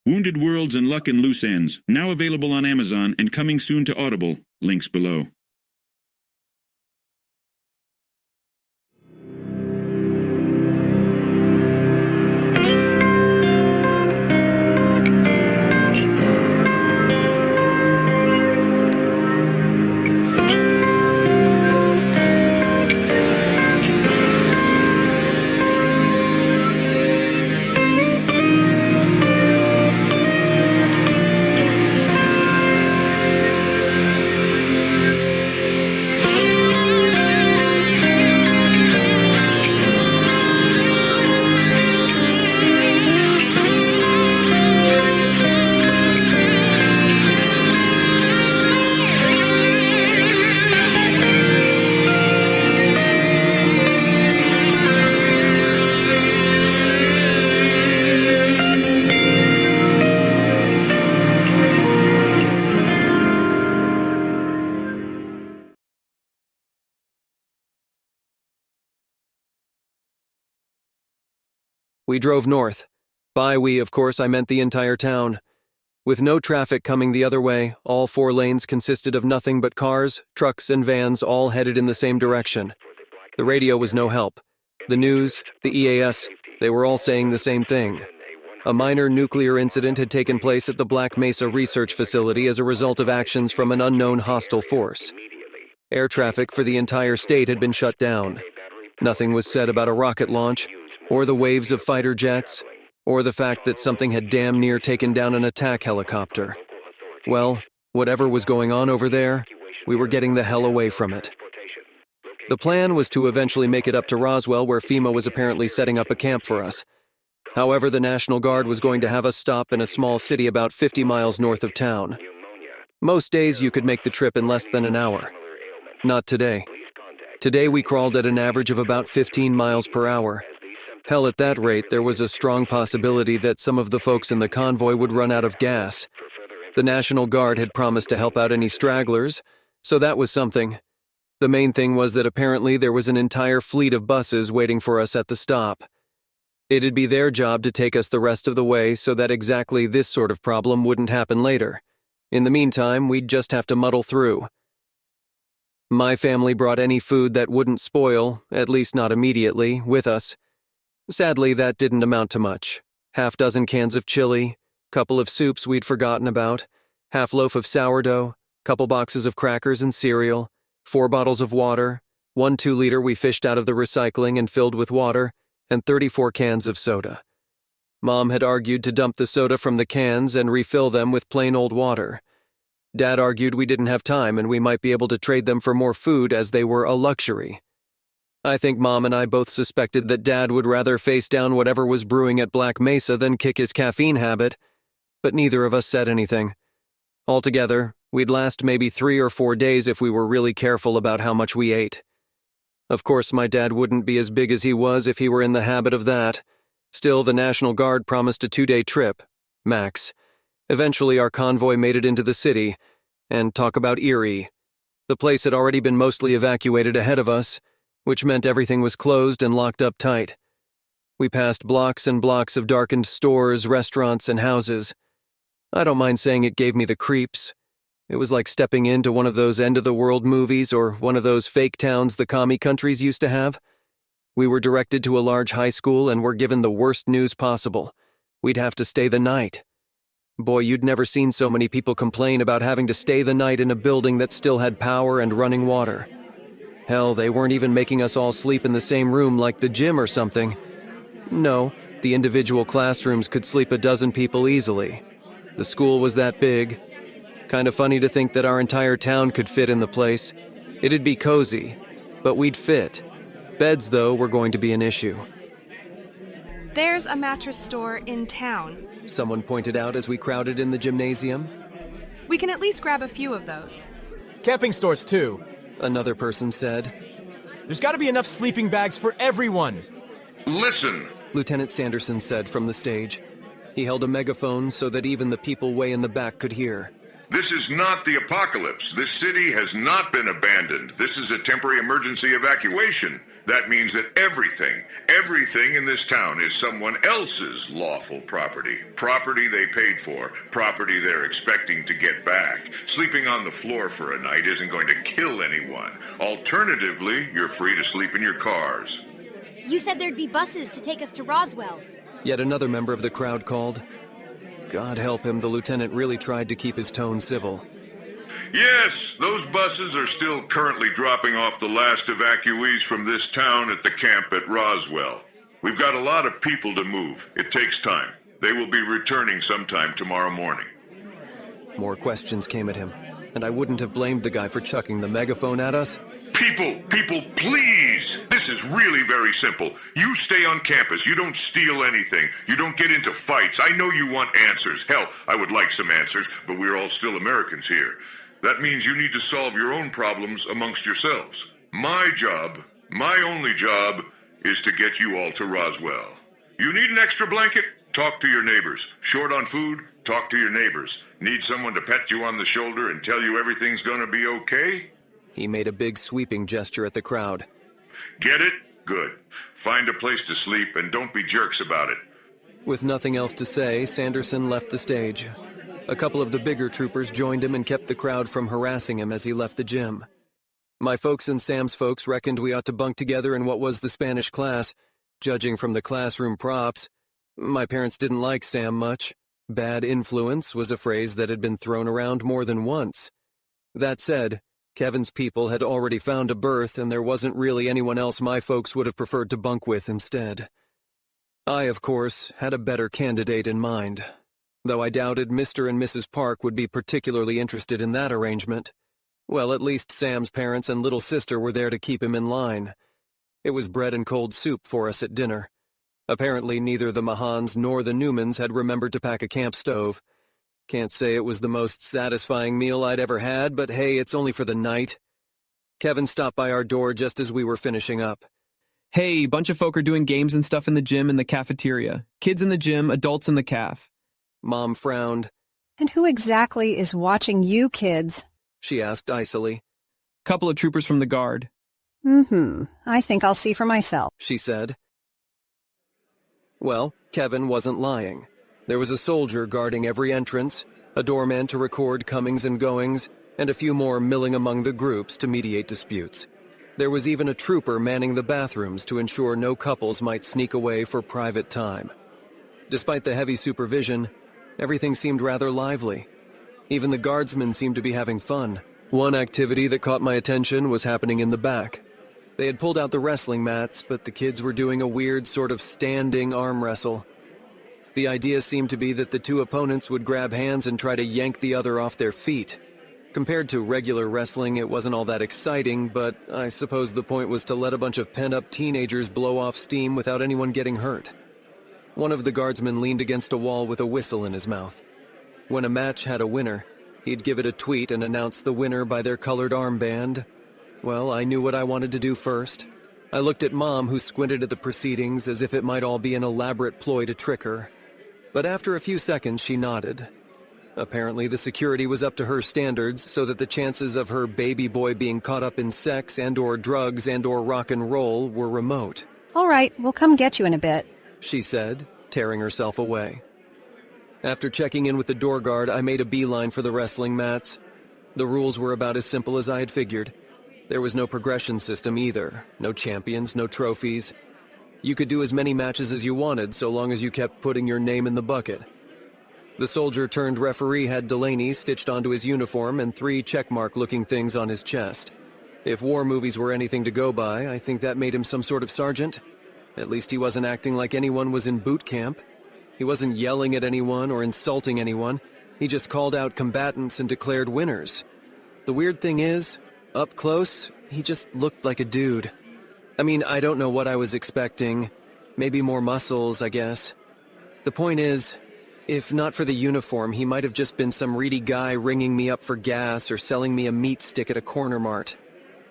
Wounded Worlds and Luck and Loose Ends, now available on Amazon and coming soon to Audible. Links below. We drove north. By we, of course, I meant the entire town. With no traffic coming the other way, all 4 lanes consisted of nothing but cars, trucks, and vans all headed in the same direction. The radio was no help. The news, the EAS, they were all saying the same thing. A minor nuclear incident had taken place at the Black Mesa Research Facility as a result of actions from an unknown hostile force. Air traffic for the entire state had been shut down. Nothing was said about a rocket launch, or the waves of fighter jets, or the fact that something had damn near taken down an attack helicopter. Well, whatever was going on over there, we were getting the hell away from it. The plan was to eventually make it up to Roswell, where FEMA was apparently setting up a camp for us. However, the National Guard was going to have us stop in a small city about 50 miles north of town. Most days you could make the trip in less than an hour. Not today. Today we crawled at an average of about 15 miles per hour. Hell, at that rate, there was a strong possibility that some of the folks in the convoy would run out of gas. The National Guard had promised to help out any stragglers, so that was something. The main thing was that apparently there was an entire fleet of buses waiting for us at the stop. It'd be their job to take us the rest of the way so that exactly this sort of problem wouldn't happen later. In the meantime, we'd just have to muddle through. My family brought any food that wouldn't spoil, at least not immediately, with us. Sadly, that didn't amount to much. Half dozen cans of chili, couple of soups we'd forgotten about, half loaf of sourdough, couple boxes of crackers and cereal, 4 bottles of water, 1 2-liter we fished out of the recycling and filled with water, and 34 cans of soda. Mom had argued to dump the soda from the cans and refill them with plain old water. Dad argued we didn't have time and we might be able to trade them for more food as they were a luxury. I think Mom and I both suspected that Dad would rather face down whatever was brewing at Black Mesa than kick his caffeine habit, but neither of us said anything. Altogether, we'd last maybe 3 or 4 days if we were really careful about how much we ate. Of course, my dad wouldn't be as big as he was if he were in the habit of that. Still, the National Guard promised a 2-day trip, max. Eventually, our convoy made it into the city, and talk about eerie. The place had already been mostly evacuated ahead of us, which meant everything was closed and locked up tight. We passed blocks and blocks of darkened stores, restaurants, and houses. I don't mind saying it gave me the creeps. It was like stepping into one of those end-of-the-world movies or one of those fake towns the commie countries used to have. We were directed to a large high school and were given the worst news possible. We'd have to stay the night. Boy, you'd never seen so many people complain about having to stay the night in a building that still had power and running water. Hell, they weren't even making us all sleep in the same room like the gym or something. No, the individual classrooms could sleep a dozen people easily. The school was that big. Kind of funny to think that our entire town could fit in the place. It'd be cozy, but we'd fit. Beds, though, were going to be an issue. There's a mattress store in town. Someone pointed out as we crowded in the gymnasium. We can at least grab a few of those. Camping stores, too. Another person said. There's got to be enough sleeping bags for everyone. Listen, Lieutenant Sanderson said from the stage. He held a megaphone so that even the people way in the back could hear. This is not the apocalypse. This city has not been abandoned. This is a temporary emergency evacuation. That means that everything in this town is someone else's lawful property. Property they paid for, property they're expecting to get back. Sleeping on the floor for a night isn't going to kill anyone. Alternatively, you're free to sleep in your cars. You said there'd be buses to take us to Roswell. Yet another member of the crowd called. God help him, the lieutenant really tried to keep his tone civil. Yes, those buses are still currently dropping off the last evacuees from this town at the camp at Roswell. We've got a lot of people to move. It takes time. They will be returning sometime tomorrow morning. More questions came at him, and I wouldn't have blamed the guy for chucking the megaphone at us. People, please! This is really very simple. You stay on campus. You don't steal anything. You don't get into fights. I know you want answers. Hell, I would like some answers, but we're all still Americans here. That means you need to solve your own problems amongst yourselves. My job, my only job, is to get you all to Roswell. You need an extra blanket? Talk to your neighbors. Short on food? Talk to your neighbors. Need someone to pet you on the shoulder and tell you everything's gonna be okay? He made a big sweeping gesture at the crowd. Get it? Good. Find a place to sleep and don't be jerks about it. With nothing else to say, Sanderson left the stage. A couple of the bigger troopers joined him and kept the crowd from harassing him as he left the gym. My folks and Sam's folks reckoned we ought to bunk together in what was the Spanish class, judging from the classroom props. My parents didn't like Sam much. Bad influence was a phrase that had been thrown around more than once. That said, Kevin's people had already found a berth, and there wasn't really anyone else my folks would have preferred to bunk with instead. I, of course, had a better candidate in mind, though I doubted Mr. and Mrs. Park would be particularly interested in that arrangement. Well, at least Sam's parents and little sister were there to keep him in line. It was bread and cold soup for us at dinner. Apparently neither the Mahans nor the Newmans had remembered to pack a camp stove. Can't say it was the most satisfying meal I'd ever had, but hey, it's only for the night. Kevin stopped by our door just as we were finishing up. Hey, bunch of folk are doing games and stuff in the gym and the cafeteria. Kids in the gym, adults in the caf. Mom frowned. And who exactly is watching you kids? She asked icily. Couple of troopers from the guard. I think I'll see for myself, she said. Well, Kevin wasn't lying. There was a soldier guarding every entrance, a doorman to record comings and goings, and a few more milling among the groups to mediate disputes. There was even a trooper manning the bathrooms to ensure no couples might sneak away for private time. Despite the heavy supervision, everything seemed rather lively. Even the guardsmen seemed to be having fun. One activity that caught my attention was happening in the back. They had pulled out the wrestling mats, but the kids were doing a weird sort of standing arm wrestle. The idea seemed to be that the two opponents would grab hands and try to yank the other off their feet. Compared to regular wrestling, it wasn't all that exciting, but I suppose the point was to let a bunch of pent-up teenagers blow off steam without anyone getting hurt. One of the guardsmen leaned against a wall with a whistle in his mouth. When a match had a winner, he'd give it a tweet and announce the winner by their colored armband. Well, I knew what I wanted to do first. I looked at Mom, who squinted at the proceedings as if it might all be an elaborate ploy to trick her. But after a few seconds, she nodded. Apparently, the security was up to her standards, so that the chances of her baby boy being caught up in sex and/or drugs and/or rock and roll were remote. All right, we'll come get you in a bit, she said, tearing herself away. After checking in with the door guard, I made a beeline for the wrestling mats. The rules were about as simple as I had figured. There was no progression system either, no champions, no trophies. You could do as many matches as you wanted, so long as you kept putting your name in the bucket. The soldier-turned-referee had Delaney stitched onto his uniform and 3 checkmark-looking things on his chest. If war movies were anything to go by, I think that made him some sort of sergeant. At least he wasn't acting like anyone was in boot camp. He wasn't yelling at anyone or insulting anyone. He just called out combatants and declared winners. The weird thing is, up close, he just looked like a dude. I mean, I don't know what I was expecting. Maybe more muscles, I guess. The point is, if not for the uniform, he might have just been some reedy guy ringing me up for gas or selling me a meat stick at a corner mart.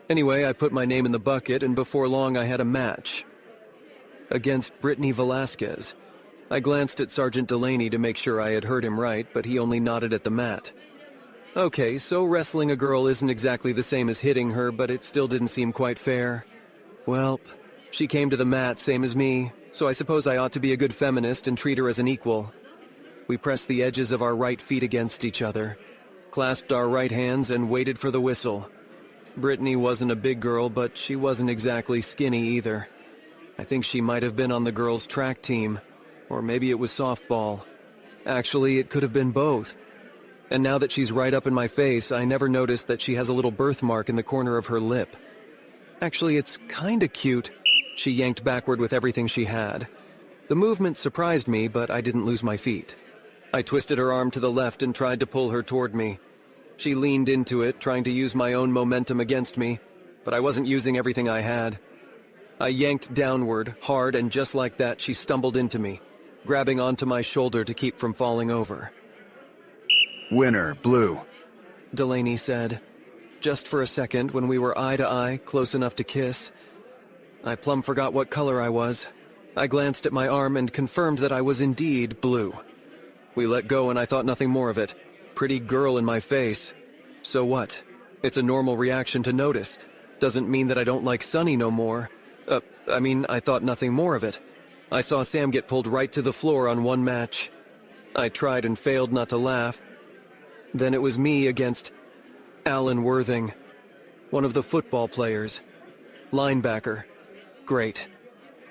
Anyway, I put my name in the bucket, and before long I had a match. Against Brittany Velasquez. I glanced at Sergeant Delaney to make sure I had heard him right, but he only nodded at the mat. Okay, so wrestling a girl isn't exactly the same as hitting her, but it still didn't seem quite fair. Welp, she came to the mat same as me, so I suppose I ought to be a good feminist and treat her as an equal. We pressed the edges of our right feet against each other, clasped our right hands, and waited for the whistle. Brittany wasn't a big girl, but she wasn't exactly skinny either. I think she might have been on the girls' track team, or maybe it was softball. Actually, it could have been both. And now that she's right up in my face, I never noticed that she has a little birthmark in the corner of her lip. Actually, it's kinda cute. She yanked backward with everything she had. The movement surprised me, but I didn't lose my feet. I twisted her arm to the left and tried to pull her toward me. She leaned into it, trying to use my own momentum against me, but I wasn't using everything I had. I yanked downward, hard, and just like that, she stumbled into me, grabbing onto my shoulder to keep from falling over. Winner, blue, Delaney said. Just for a second, when we were eye to eye, close enough to kiss, I plumb forgot what color I was. I glanced at my arm and confirmed that I was indeed blue. We let go and I thought nothing more of it. Pretty girl in my face. So what? It's a normal reaction to notice. Doesn't mean that I don't like Sunny no more. I thought nothing more of it. I saw Sam get pulled right to the floor on one match. I tried and failed not to laugh. Then it was me against Alan Worthing, one of the football players. Linebacker. Great.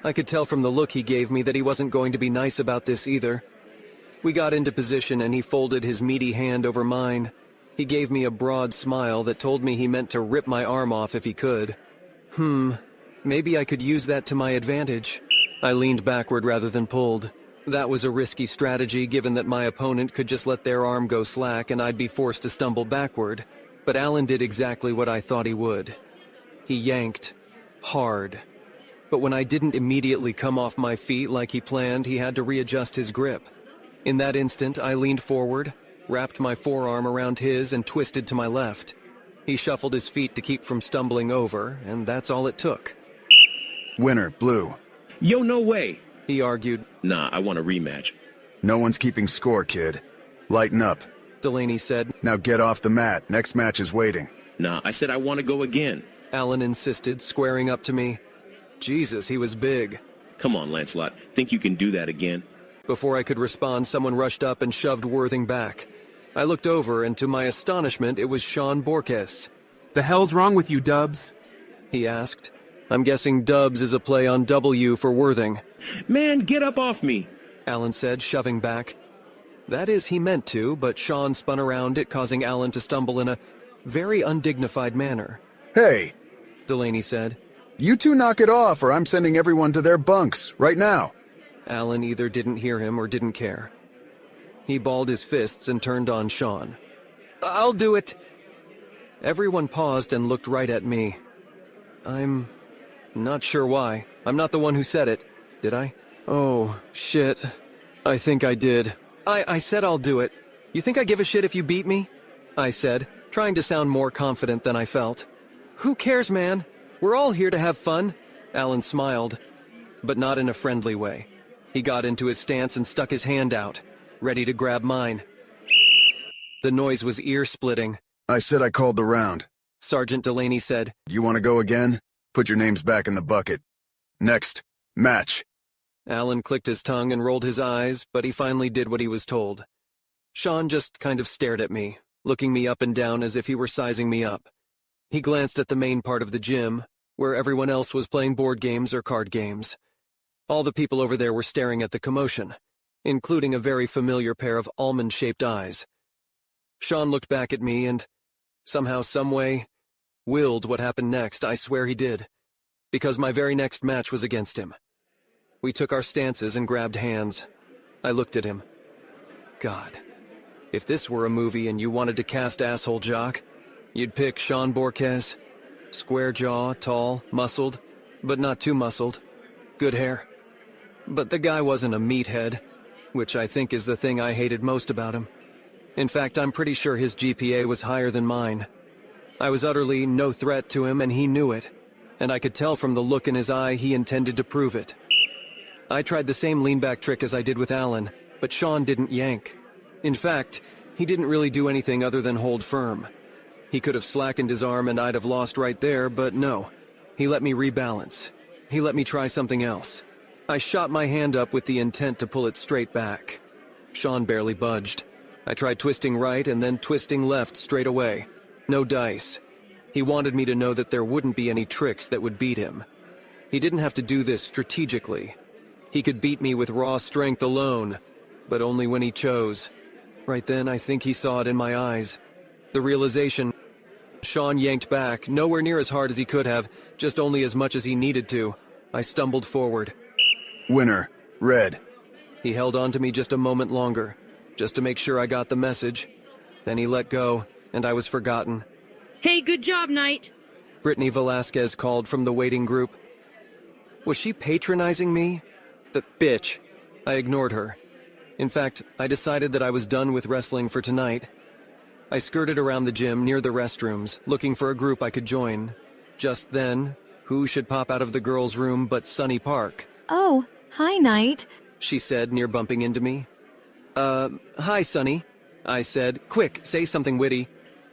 I could tell from the look he gave me that he wasn't going to be nice about this either. We got into position and he folded his meaty hand over mine. He gave me a broad smile that told me he meant to rip my arm off if he could. Maybe I could use that to my advantage. I leaned backward rather than pulled. That was a risky strategy given that my opponent could just let their arm go slack and I'd be forced to stumble backward. But Alan did exactly what I thought he would. He yanked. Hard. But when I didn't immediately come off my feet like he planned, he had to readjust his grip. In that instant, I leaned forward, wrapped my forearm around his, and twisted to my left. He shuffled his feet to keep from stumbling over, and that's all it took. winner, blue. Yo, no way. He argued. Nah, I want a rematch. No one's keeping score, kid. Lighten up. Delaney said. Now get off the mat. Next match is waiting. Nah, I said I want to go again. Alan insisted, squaring up to me. Jesus, he was big. Come on, Lancelot. Think you can do that again? Before I could respond, someone rushed up and shoved Worthing back. I looked over, and to my astonishment, it was Sean Borges. The hell's wrong with you, Dubs? He asked. I'm guessing Dubs is a play on W for Worthing. Man, get up off me, Alan said, shoving back. That is, he meant to, but Sean spun around it, causing Alan to stumble in a very undignified manner. Hey, Delaney said. You two knock it off, or I'm sending everyone to their bunks, right now. Alan either didn't hear him or didn't care. He balled his fists and turned on Sean. I'll do it. Everyone paused and looked right at me. I'm not sure why. I'm not the one who said it, did I? Oh, shit. I think I did. I said I'll do it. You think I give a shit if you beat me? I said, trying to sound more confident than I felt. Who cares, man? We're all here to have fun. Alan smiled, but not in a friendly way. He got into his stance and stuck his hand out, ready to grab mine. The noise was ear-splitting. I said I called the round. Sergeant Delaney said. You want to go again? Put your names back in the bucket. Next, match. Alan clicked his tongue and rolled his eyes, but he finally did what he was told. Sean just kind of stared at me, looking me up and down as if he were sizing me up. He glanced at the main part of the gym, where everyone else was playing board games or card games. All the people over there were staring at the commotion, including a very familiar pair of almond-shaped eyes. Sean looked back at me and, somehow, someway, willed what happened next. I swear he did, because my very next match was against him. We took our stances and grabbed hands. I looked at him. God, if this were a movie and you wanted to cast asshole jock, you'd pick Sean Borges. Square jaw, tall, muscled, but not too muscled. Good hair. But the guy wasn't a meathead, which I think is the thing I hated most about him. In fact, I'm pretty sure his GPA was higher than mine. I was utterly no threat to him and he knew it, and I could tell from the look in his eye he intended to prove it. I tried the same lean-back trick as I did with Alan, but Sean didn't yank. In fact, He didn't really do anything other than hold firm. He could have slackened his arm and I'd have lost right there, but no. He let me rebalance. He let me try something else. I shot my hand up with the intent to pull it straight back. Sean barely budged. I tried twisting right and then twisting left straight away. No dice. He wanted me to know that there wouldn't be any tricks that would beat him. He didn't have to do this strategically. He could beat me with raw strength alone, but only when he chose. Right then, I think he saw it in my eyes. The realization. Sean yanked back, nowhere near as hard as he could have, just only as much as he needed to. I stumbled forward. Winner. Red. He held on to me just a moment longer, just to make sure I got the message. Then he let go, and I was forgotten. Hey, good job, Knight. Brittany Velasquez called from the waiting group. Was she patronizing me? The bitch. I ignored her. In fact, I decided that I was done with wrestling for tonight. I skirted around the gym near the restrooms, looking for a group I could join. Just then, who should pop out of the girls' room but Sunny Park? Oh, hi, Knight, she said, near bumping into me. Hi, Sunny, I said. Quick, say something witty.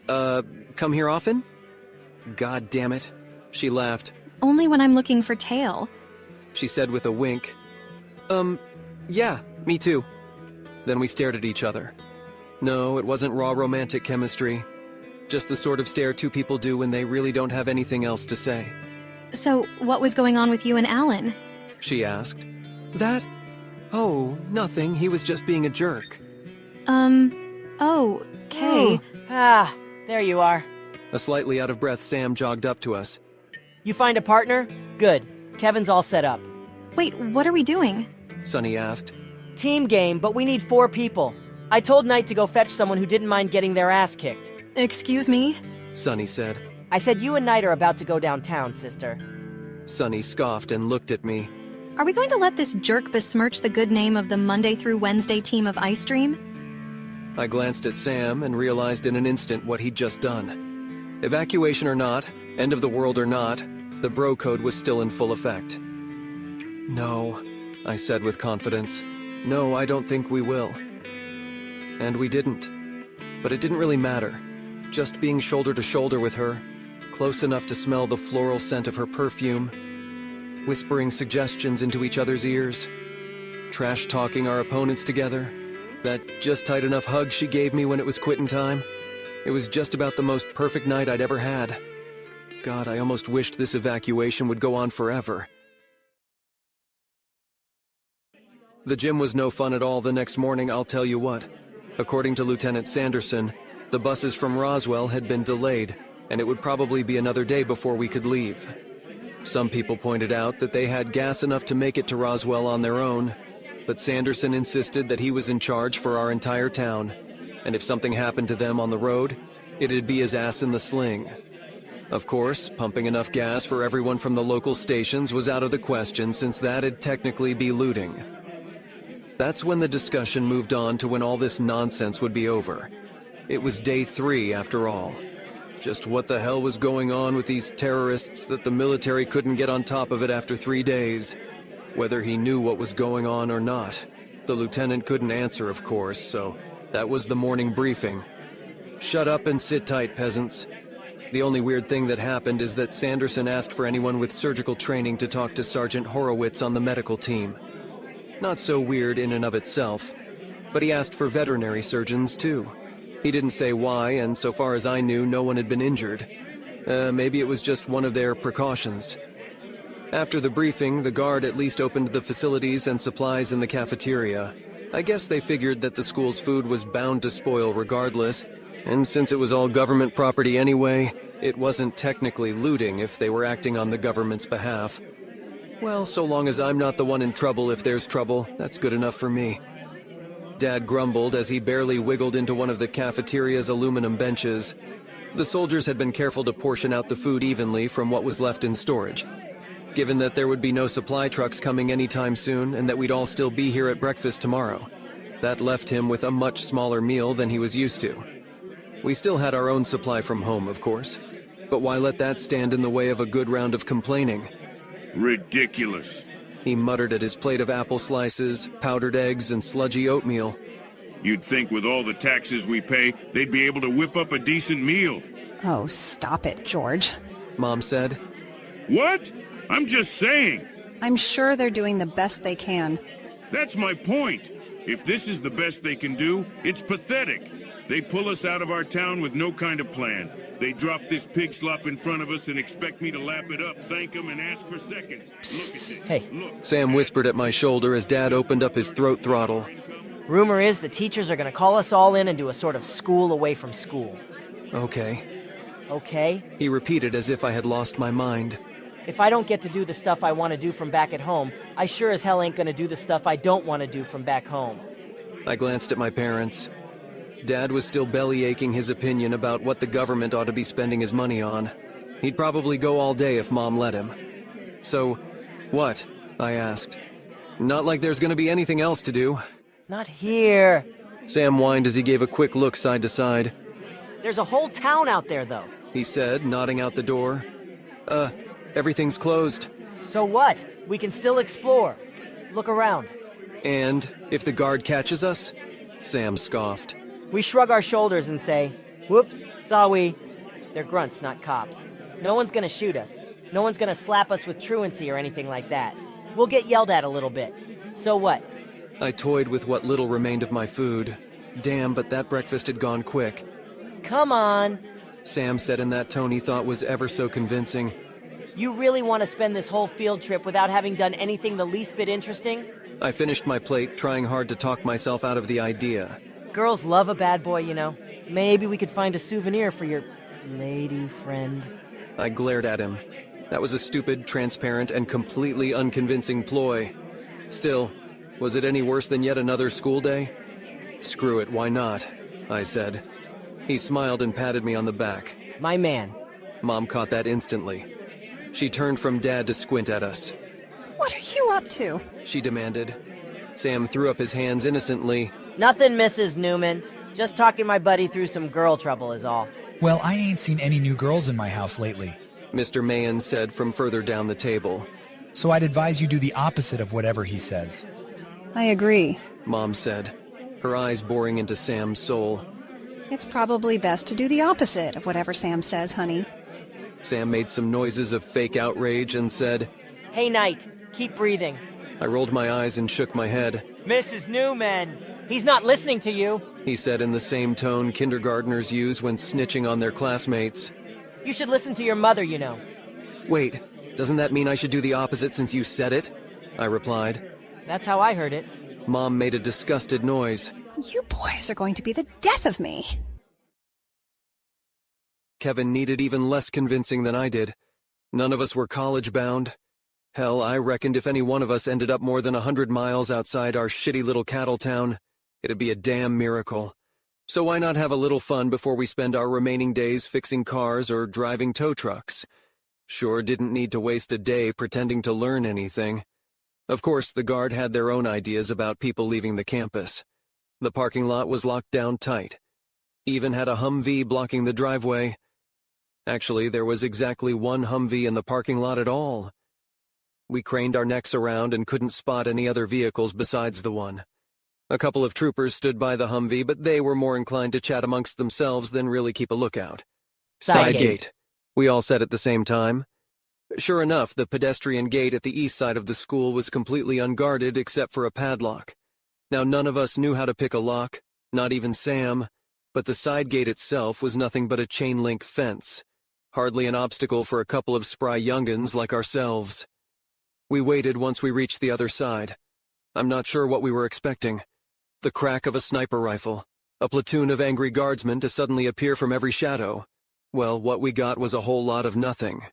Come here often? God damn it. She laughed. Only when I'm looking for Tail, she said with a wink. Yeah, me too. Then we stared at each other. No, it wasn't raw romantic chemistry. Just the sort of stare two people do when they really don't have anything else to say. So, what was going on with you and Alan? She asked. That? Oh, nothing. He was just being a jerk. Oh, Kay. There you are. A slightly out-of-breath Sam jogged up to us. You find a partner? Good. Kevin's all set up. Wait, what are we doing? Sunny asked. Team game, but we need 4 people. I told Knight to go fetch someone who didn't mind getting their ass kicked. Excuse me? Sunny said. I said you and Knight are about to go downtown, sister. Sunny scoffed and looked at me. Are we going to let this jerk besmirch the good name of the Monday through Wednesday team of Ice Dream? I glanced at Sam and realized in an instant what he'd just done. Evacuation or not, end of the world or not, the bro code was still in full effect. No, I said with confidence. No, I don't think we will. And we didn't. But it didn't really matter. Just being shoulder to shoulder with her, close enough to smell the floral scent of her perfume, whispering suggestions into each other's ears, trash-talking our opponents together, that just tight enough hug she gave me when it was quitting time. It was just about the most perfect night I'd ever had. God, I almost wished this evacuation would go on forever. The gym was no fun at all the next morning, I'll tell you what. According to Lieutenant Sanderson, the buses from Roswell had been delayed, and it would probably be another day before we could leave. Some people pointed out that they had gas enough to make it to Roswell on their own, but Sanderson insisted that he was in charge for our entire town, and if something happened to them on the road, it'd be his ass in the sling. Of course, pumping enough gas for everyone from the local stations was out of the question, since that'd technically be looting. That's when the discussion moved on to when all this nonsense would be over. It was day 3, after all. Just what the hell was going on with these terrorists that the military couldn't get on top of it after 3 days? Whether he knew what was going on or not. The lieutenant couldn't answer, of course, so that was the morning briefing. Shut up and sit tight, peasants. The only weird thing that happened is that Sanderson asked for anyone with surgical training to talk to Sergeant Horowitz on the medical team. Not so weird in and of itself, but he asked for veterinary surgeons too. He didn't say why, and so far as I knew, no one had been injured. Maybe it was just one of their precautions. After the briefing, the guard at least opened the facilities and supplies in the cafeteria. I guess they figured that the school's food was bound to spoil regardless, and since it was all government property anyway, it wasn't technically looting if they were acting on the government's behalf. Well, so long as I'm not the one in trouble if there's trouble, that's good enough for me. Dad grumbled as he barely wiggled into one of the cafeteria's aluminum benches. The soldiers had been careful to portion out the food evenly from what was left in storage. Given that there would be no supply trucks coming anytime soon and that we'd all still be here at breakfast tomorrow, that left him with a much smaller meal than he was used to. We still had our own supply from home, of course, but why let that stand in the way of a good round of complaining? Ridiculous. He muttered at his plate of apple slices, powdered eggs, and sludgy oatmeal. You'd think with all the taxes we pay, they'd be able to whip up a decent meal. Oh, stop it, George. Mom said. What? I'm just saying. I'm sure they're doing the best they can. That's my point. If this is the best they can do, it's pathetic. They pull us out of our town with no kind of plan. They drop this pig slop in front of us and expect me to lap it up, thank them, and ask for seconds. Look at this. Hey. Look. Sam whispered at my shoulder as Dad opened up his throat throttle. Rumor is the teachers are gonna call us all in and do a sort of school away from school. Okay. Okay? He repeated as if I had lost my mind. If I don't get to do the stuff I want to do from back at home, I sure as hell ain't gonna do the stuff I don't want to do from back home. I glanced at my parents. Dad was still bellyaching his opinion about what the government ought to be spending his money on. He'd probably go all day if Mom let him. So, what? I asked. Not like there's gonna be anything else to do. Not here. Sam whined as he gave a quick look side to side. There's a whole town out there, though. He said, nodding out the door. Everything's closed. So what? We can still explore. Look around. And if the guard catches us? Sam scoffed. We shrug our shoulders and say, whoops, sorry. They're grunts, not cops. No one's gonna shoot us. No one's gonna slap us with truancy or anything like that. We'll get yelled at a little bit. So what? I toyed with what little remained of my food. Damn, but that breakfast had gone quick. Come on. Sam said in that tone he thought was ever so convincing. You really want to spend this whole field trip without having done anything the least bit interesting? I finished my plate, trying hard to talk myself out of the idea. Girls love a bad boy, you know. Maybe we could find a souvenir for your lady friend. I glared at him. That was a stupid, transparent, and completely unconvincing ploy. Still, was it any worse than yet another school day? Screw it, why not? I said. He smiled and patted me on the back. My man. Mom caught that instantly. She turned from Dad to squint at us. What are you up to? She demanded. Sam threw up his hands innocently. Nothing, Mrs. Newman. Just talking my buddy through some girl trouble is all. Well, I ain't seen any new girls in my house lately, Mr. Mahan said from further down the table. So I'd advise you do the opposite of whatever he says. I agree. Mom said, her eyes boring into Sam's soul. It's probably best to do the opposite of whatever Sam says, honey. Sam made some noises of fake outrage and said, Hey, Knight, keep breathing. I rolled my eyes and shook my head. Mrs. Newman, he's not listening to you, he said in the same tone kindergartners use when snitching on their classmates. You should listen to your mother, you know. Wait, doesn't that mean I should do the opposite since you said it? I replied. That's how I heard it. Mom made a disgusted noise. You boys are going to be the death of me. Kevin needed even less convincing than I did. None of us were college-bound. Hell, I reckoned if any one of us ended up more than 100 miles outside our shitty little cattle town, it'd be a damn miracle. So why not have a little fun before we spend our remaining days fixing cars or driving tow trucks? Sure didn't need to waste a day pretending to learn anything. Of course, the guard had their own ideas about people leaving the campus. The parking lot was locked down tight. Even had a Humvee blocking the driveway. Actually, there was exactly one Humvee in the parking lot at all. We craned our necks around and couldn't spot any other vehicles besides the one. A couple of troopers stood by the Humvee, but they were more inclined to chat amongst themselves than really keep a lookout. Side gate, we all said at the same time. Sure enough, the pedestrian gate at the east side of the school was completely unguarded except for a padlock. Now none of us knew how to pick a lock, not even Sam, but the side gate itself was nothing but a chain-link fence. Hardly an obstacle for a couple of spry young'uns like ourselves. We waited once we reached the other side. I'm not sure what we were expecting. The crack of a sniper rifle, a platoon of angry guardsmen to suddenly appear from every shadow. Well, what we got was a whole lot of nothing.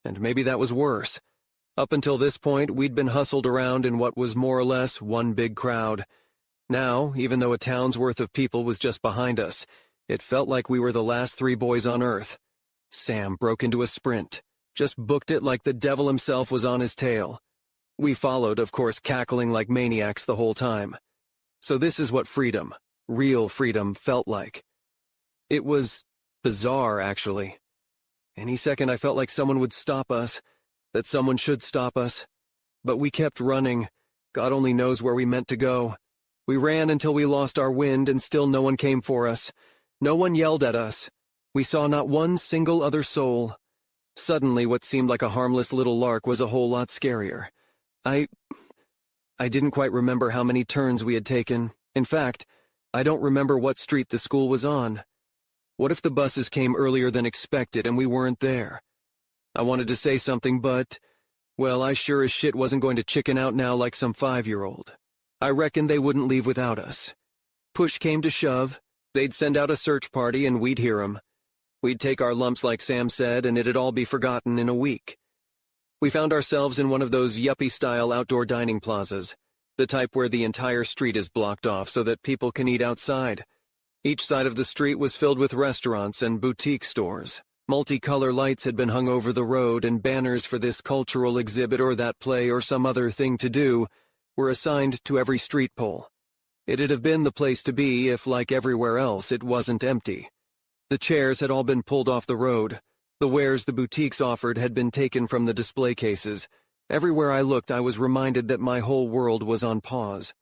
And maybe that was worse. Up until this point, we'd been hustled around in what was more or less one big crowd. Now, even though a town's worth of people was just behind us, it felt like we were the last three boys on Earth. Sam broke into a sprint, just booked it like the devil himself was on his tail. We followed, of course, cackling like maniacs the whole time. So this is what freedom, real freedom, felt like. It was bizarre, actually. Any second I felt like someone would stop us, that someone should stop us. But we kept running. God only knows where we meant to go. We ran until we lost our wind and still no one came for us. No one yelled at us. We saw not one single other soul. Suddenly, what seemed like a harmless little lark was a whole lot scarier. I didn't quite remember how many turns we had taken. In fact, I don't remember what street the school was on. What if the buses came earlier than expected and we weren't there? I wanted to say something, but, well, I sure as shit wasn't going to chicken out now like some 5-year-old. I reckoned they wouldn't leave without us. Push came to shove, they'd send out a search party and we'd hear 'em. We'd take our lumps like Sam said, and it'd all be forgotten in a week. We found ourselves in one of those yuppie-style outdoor dining plazas, the type where the entire street is blocked off so that people can eat outside. Each side of the street was filled with restaurants and boutique stores. Multicolor lights had been hung over the road, and banners for this cultural exhibit or that play or some other thing to do were assigned to every street pole. It'd have been the place to be if, like everywhere else, it wasn't empty. The chairs had all been pulled off the road. The wares the boutiques offered had been taken from the display cases. Everywhere I looked, I was reminded that my whole world was on pause.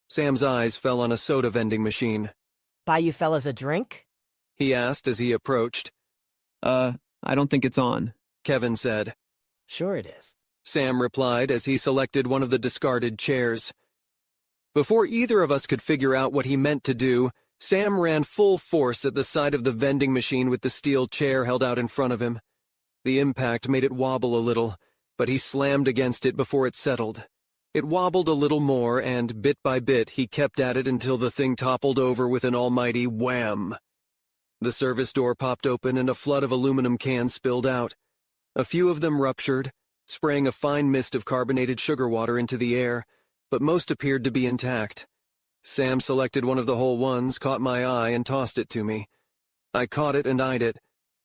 Sam's eyes fell on a soda vending machine. Buy you fellas a drink? He asked as he approached. I don't think it's on, Kevin said. Sure it is. Sam replied as he selected one of the discarded chairs. Before either of us could figure out what he meant to do, Sam ran full force at the side of the vending machine with the steel chair held out in front of him. The impact made it wobble a little, but he slammed against it before it settled. It wobbled a little more, and bit by bit he kept at it until the thing toppled over with an almighty wham. The service door popped open and a flood of aluminum cans spilled out. A few of them ruptured, spraying a fine mist of carbonated sugar water into the air, but most appeared to be intact. Sam selected one of the whole ones, caught my eye, and tossed it to me. I caught it and eyed it,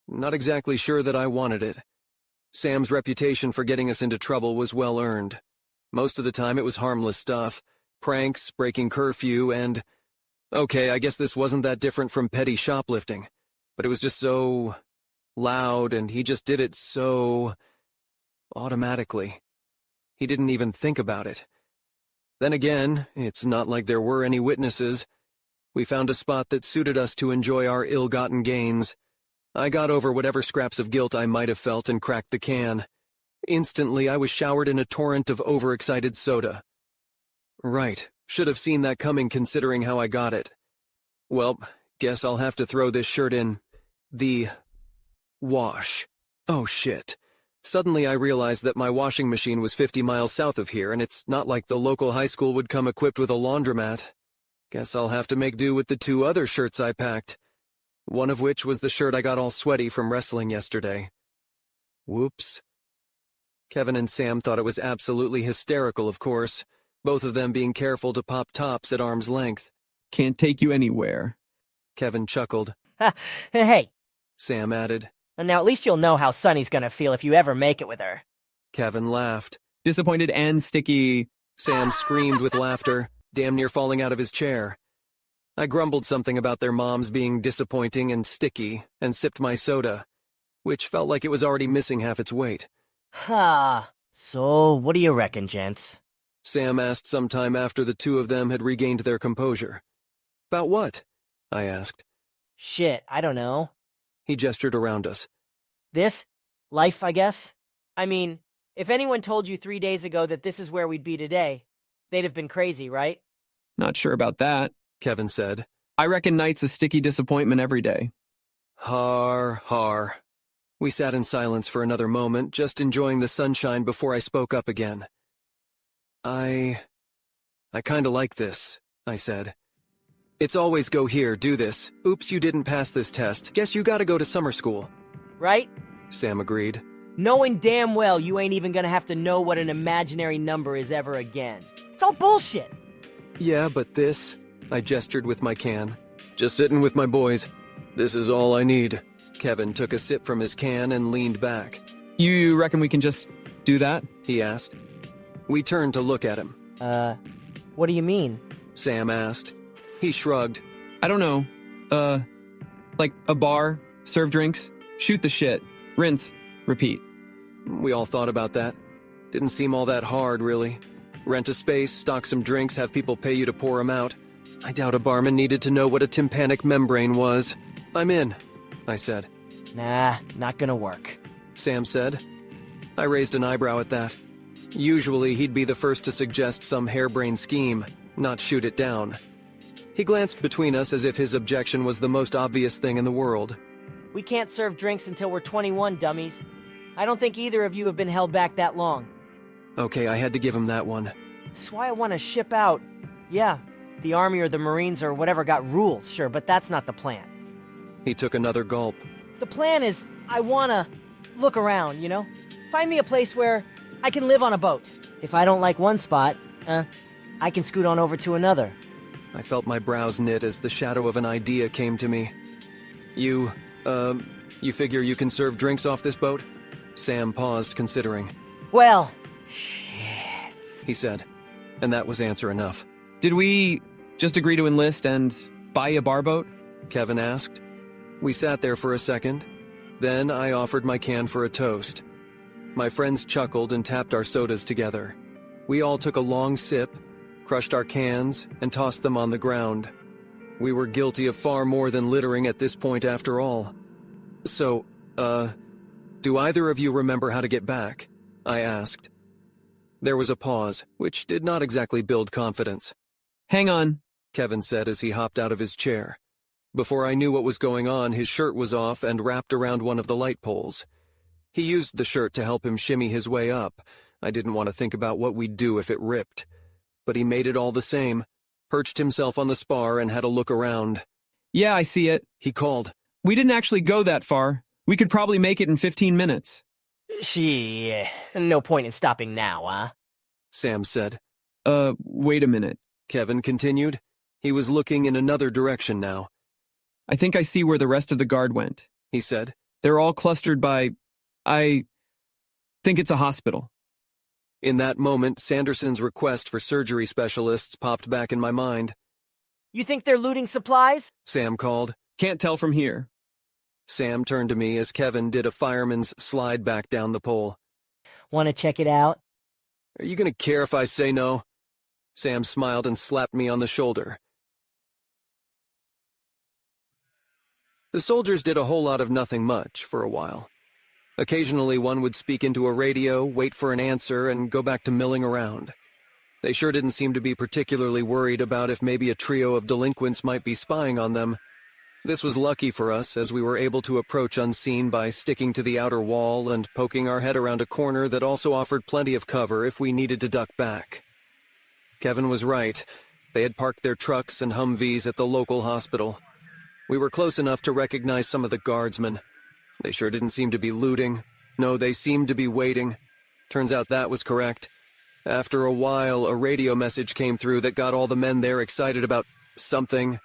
not exactly sure that I wanted it. Sam's reputation for getting us into trouble was well earned. Most of the time it was harmless stuff, pranks, breaking curfew, and... Okay, I guess this wasn't that different from petty shoplifting, but it was just so... loud, and he just did it so... automatically. He didn't even think about it. Then again, it's not like there were any witnesses. We found a spot that suited us to enjoy our ill-gotten gains. I got over whatever scraps of guilt I might have felt and cracked the can. Instantly, I was showered in a torrent of overexcited soda. Right, should have seen that coming considering how I got it. Well, guess I'll have to throw this shirt in the wash. Oh shit. Suddenly I realized that my washing machine was 50 miles south of here, and it's not like the local high school would come equipped with a laundromat. Guess I'll have to make do with the 2 other shirts I packed. One of which was the shirt I got all sweaty from wrestling yesterday. Whoops. Kevin and Sam thought it was absolutely hysterical, of course, both of them being careful to pop tops at arm's length. Can't take you anywhere. Kevin chuckled. Hey, Sam added. And now at least you'll know how Sunny's gonna feel if you ever make it with her. Kevin laughed. Disappointed and sticky. Sam screamed with laughter, damn near falling out of his chair. I grumbled something about their moms being disappointing and sticky, and sipped my soda, which felt like it was already missing half its weight. Ha. So, what do you reckon, gents? Sam asked sometime after the 2 of them had regained their composure. About what? I asked. Shit, I don't know. He gestured around us. This? Life, I guess? I mean, if anyone told you 3 days ago that this is where we'd be today, they'd have been crazy, right? Not sure about that, Kevin said. I reckon night's a sticky disappointment every day. Har, har. We sat in silence for another moment, just enjoying the sunshine before I spoke up again. I kinda like this, I said. It's always go here, do this. Oops, you didn't pass this test. Guess you gotta go to summer school. Right? Sam agreed. Knowing damn well you ain't even gonna have to know what an imaginary number is ever again. It's all bullshit. Yeah, but this... I gestured with my can. Just sitting with my boys. This is all I need. Kevin took a sip from his can and leaned back. You reckon we can just do that? He asked. We turned to look at him. What do you mean? Sam asked. He shrugged. I don't know. Like a bar, serve drinks, shoot the shit, rinse, repeat. We all thought about that. Didn't seem all that hard, really. Rent a space, stock some drinks, have people pay you to pour them out. I doubt a barman needed to know what a tympanic membrane was. I'm in, I said. Nah, not gonna work, Sam said. I raised an eyebrow at that. Usually he'd be the first to suggest some harebrained scheme, not shoot it down. He glanced between us as if his objection was the most obvious thing in the world. We can't serve drinks until we're 21, dummies. I don't think either of you have been held back that long. Okay, I had to give him that one. That's why I want to ship out. Yeah, the Army or the Marines or whatever got rules, sure, but that's not the plan. He took another gulp. The plan is, I want to look around, you know? Find me a place where I can live on a boat. If I don't like one spot, I can scoot on over to another. I felt my brows knit as the shadow of an idea came to me. You figure you can serve drinks off this boat? Sam paused, considering. Well, he said, and that was answer enough. Did we just agree to enlist and buy a barboat? Kevin asked. We sat there for a second. Then I offered my can for a toast. My friends chuckled and tapped our sodas together. We all took a long sip, crushed our cans, and tossed them on the ground. We were guilty of far more than littering at this point after all. So, do either of you remember how to get back? I asked. There was a pause, which did not exactly build confidence. Hang on, Kevin said as he hopped out of his chair. Before I knew what was going on, his shirt was off and wrapped around one of the light poles. He used the shirt to help him shimmy his way up. I didn't want to think about what we'd do if it ripped. But he made it all the same, perched himself on the spar and had a look around. Yeah, I see it, he called. We didn't actually go that far. We could probably make it in 15 minutes. No point in stopping now, huh? Sam said. Wait a minute, Kevin continued. He was looking in another direction now. I think I see where the rest of the guard went, he said. They're all clustered by... I think it's a hospital. In that moment, Sanderson's request for surgery specialists popped back in my mind. You think they're looting supplies? Sam called. Can't tell from here. Sam turned to me as Kevin did a fireman's slide back down the pole. Want to check it out? Are you going to care if I say no? Sam smiled and slapped me on the shoulder. The soldiers did a whole lot of nothing much for a while. Occasionally one would speak into a radio, wait for an answer, and go back to milling around. They sure didn't seem to be particularly worried about if maybe a trio of delinquents might be spying on them. This was lucky for us, as we were able to approach unseen by sticking to the outer wall and poking our head around a corner that also offered plenty of cover if we needed to duck back. Kevin was right. They had parked their trucks and Humvees at the local hospital. We were close enough to recognize some of the guardsmen. They sure didn't seem to be looting. No, they seemed to be waiting. Turns out that was correct. After a while, a radio message came through that got all the men there excited about something.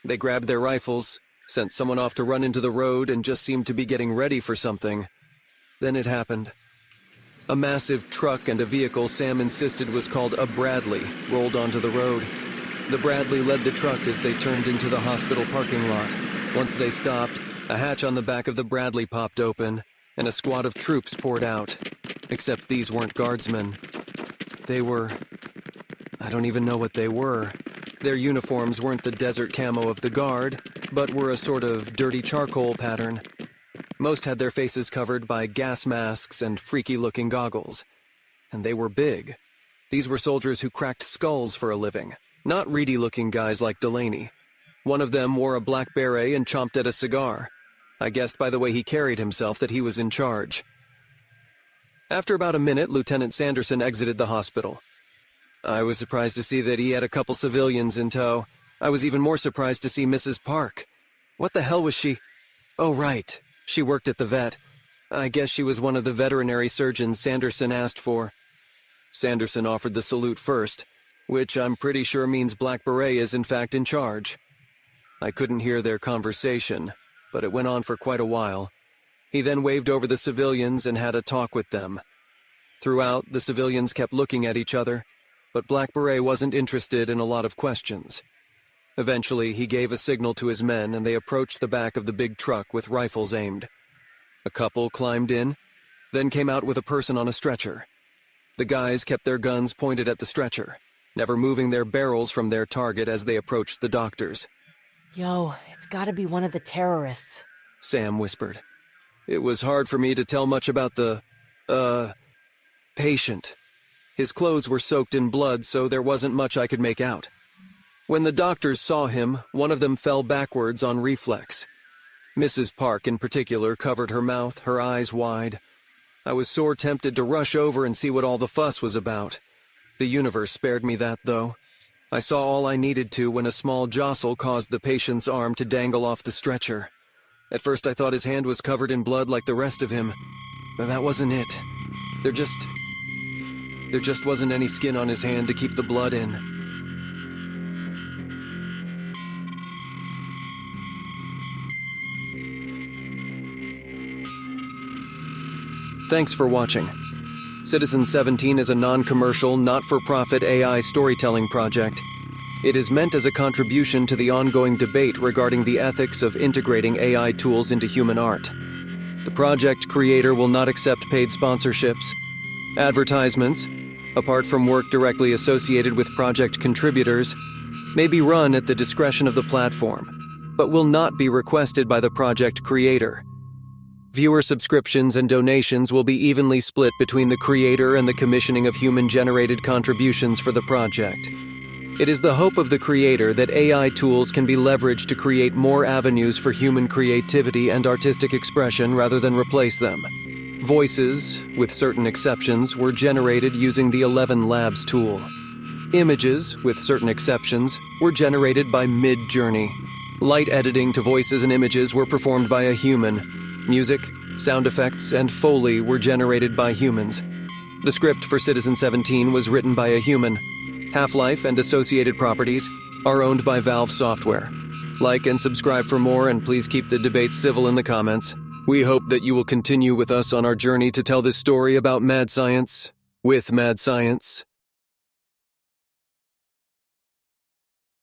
They grabbed their rifles, sent someone off to run into the road, and just seemed to be getting ready for something. Then it happened. A massive truck and a vehicle Sam insisted was called a Bradley rolled onto the road. The Bradley led the truck as they turned into the hospital parking lot. Once they stopped, a hatch on the back of the Bradley popped open, and a squad of troops poured out. Except these weren't guardsmen. They were... I don't even know what they were. Their uniforms weren't the desert camo of the guard, but were a sort of dirty charcoal pattern. Most had their faces covered by gas masks and freaky-looking goggles. And they were big. These were soldiers who cracked skulls for a living, not reedy-looking guys like Delaney. One of them wore a black beret and chomped at a cigar. I guessed by the way he carried himself that he was in charge. After about a minute, Lieutenant Sanderson exited the hospital. I was surprised to see that he had a couple civilians in tow. I was even more surprised to see Mrs. Park. What the hell was she? Oh, right. She worked at the vet. I guess she was one of the veterinary surgeons Sanderson asked for. Sanderson offered the salute first, which I'm pretty sure means Black Beret is in fact in charge. I couldn't hear their conversation, but it went on for quite a while. He then waved over the civilians and had a talk with them. Throughout, the civilians kept looking at each other, but Black Beret wasn't interested in a lot of questions. Eventually, he gave a signal to his men and they approached the back of the big truck with rifles aimed. A couple climbed in, then came out with a person on a stretcher. The guys kept their guns pointed at the stretcher, never moving their barrels from their target as they approached the doctors. Yo, it's gotta be one of the terrorists, Sam whispered. It was hard for me to tell much about the, patient. His clothes were soaked in blood, so there wasn't much I could make out. When the doctors saw him, one of them fell backwards on reflex. Mrs. Park, in particular, covered her mouth, her eyes wide. I was sore tempted to rush over and see what all the fuss was about. The universe spared me that, though. I saw all I needed to when a small jostle caused the patient's arm to dangle off the stretcher. At first I thought his hand was covered in blood like the rest of him, but that wasn't it. There just wasn't any skin on his hand to keep the blood in. Thanks for watching. Citizen 17 is a non-commercial, not-for-profit AI storytelling project. It is meant as a contribution to the ongoing debate regarding the ethics of integrating AI tools into human art. The project creator will not accept paid sponsorships. Advertisements, apart from work directly associated with project contributors, may be run at the discretion of the platform, but will not be requested by the project creator. Viewer subscriptions and donations will be evenly split between the creator and the commissioning of human-generated contributions for the project. It is the hope of the creator that AI tools can be leveraged to create more avenues for human creativity and artistic expression rather than replace them. Voices, with certain exceptions, were generated using the 11 Labs tool. Images, with certain exceptions, were generated by Midjourney. Light editing to voices and images were performed by a human. Music, sound effects, and Foley were generated by humans. The script for Citizen 17 was written by a human. Half-Life and associated properties are owned by Valve Software. Like and subscribe for more, and please keep the debate civil in the comments. We hope that you will continue with us on our journey to tell this story about mad science with mad science.